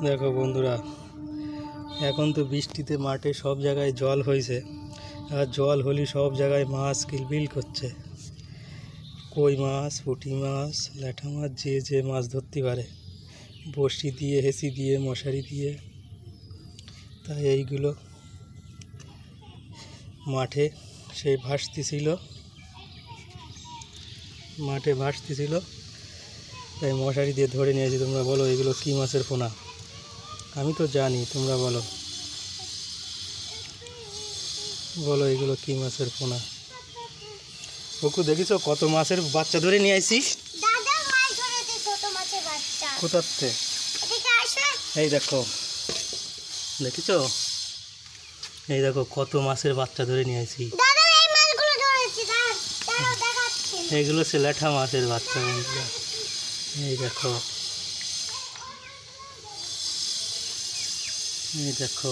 দেখো বন্ধুরা, এখন তো বৃষ্টিতে মাঠে সব জায়গায় জল হয়েছে। আর জল হলে সব জায়গায় মাছ কিলবিল করছে। কই মাছ, পুঁটি মাছ, ল্যাঠা মাছ, যে মাছ ধরতে পারে, বড়শি দিয়ে, হেসি দিয়ে, মশারি দিয়ে। তাই এইগুলো মাঠে সেই ভাসতেছিল, তাই মশারি দিয়ে ধরে নিয়েছি। তোমরা বলো এগুলো কী মাছের পোনা? আমি তো জানি, তোমরা বলো এগুলো কী মাছের পোনা? ওকু দেখিছো কত মাছের বাচ্চা ধরে নিয়ে আসিস? কোথাতে? এই দেখো, দেখিছো? এই দেখো কত মাছের বাচ্চা ধরে নিয়ে আসি। এইগুলো হচ্ছে ল্যাঠা মাছের বাচ্চা। এই দেখো, এই দেখো,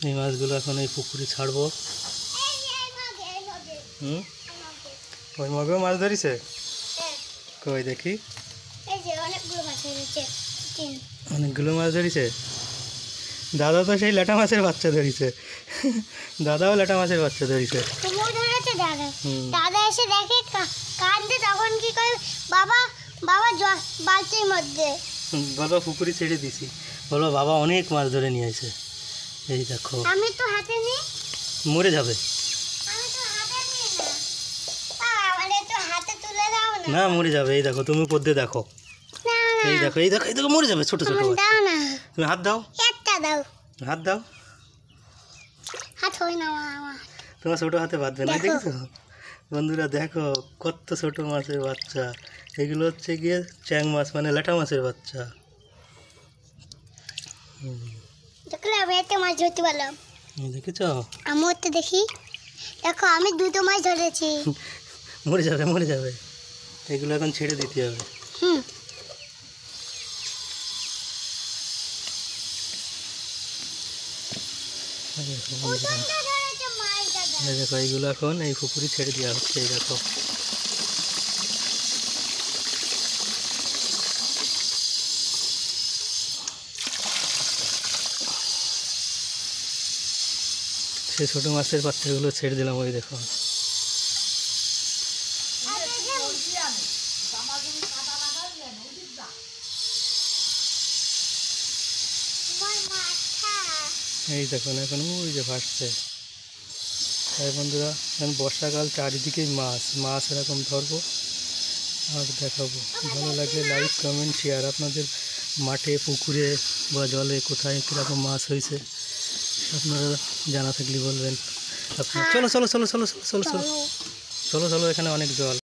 এই মাছগুলো এখন এই পুকুরে ছাড়বো। ওই মগেও মাছ ধরিছে? কই দেখি, অনেকগুলো মাছ ধরিছে। দাদা তো সেই ল্যাঠা মাছের বাচ্চা ধরিছে। দাদাও ল্যাঠা মাছের বাচ্চা ধরিছে। দাদা এসে দেখে কাঁদছে, তখন কি করে বাবা বালতির মধ্যে বলো পুকুরে ছেড়ে দিছি। বলো বাবা অনেক মাছ ধরে নিয়ে আসে। এই দেখো, আমি তো হাতে নিই, মরে যাবে। আমি তো হাতে নিই না, আমারে তো হাতে তুলে দাও না। না, মরে যাবে। এই দেখো, তুমি উপর দিয়ে দেখো। এই দেখো, এই দেখো, এই দেখো, মরে যাবে। ছোট ছোট দাও না, তুমি হাত দাও, একটা দাও, হাত দাও। হাত হয় না আমার। তোমার ছোট হাতে বাঁধবে না। দেখছো বন্ধুরা, দেখো কত ছোট মাছের বাচ্চা। এগুলো হচ্ছে গিয়ে চ্যাং মাছ, মানে ল্যাঠা মাছের বাচ্চা। দেখলে আমি একটা মাছ ধরতে পারলাম। দেখেছো? আমি ওতে দেখি, দেখো আমি দুটো মাছ ধরেছি। মরে যাবে, মরে যাবে। এগুলো এখন ছেড়ে দিতে হবে। দেখো, এইগুলো এখন এই পুকুরে ছেড়ে দেওয়া হচ্ছে। এই দেখো, সে ছোট মাছের বাচ্চাগুলো ছেড়ে দিলাম। ওই দেখো, এই দেখুন এখন ওই যে ভাসছে। তাই বন্ধুরা, এখন বর্ষাকাল, চারিদিকেই মাছ এরকম ধরবো আর দেখাবো। ভালো লাগলে লাইক, কমেন্ট, শেয়ার। আপনাদের মাঠে, পুকুরে বা জলে কোথায় কীরকম মাছ হয়েছে আপনারা জানা থাকলে বলবেন। আপনার চলো চলো চলো চলো চলো চলো চলো চলো চলো, এখানে অনেক জল।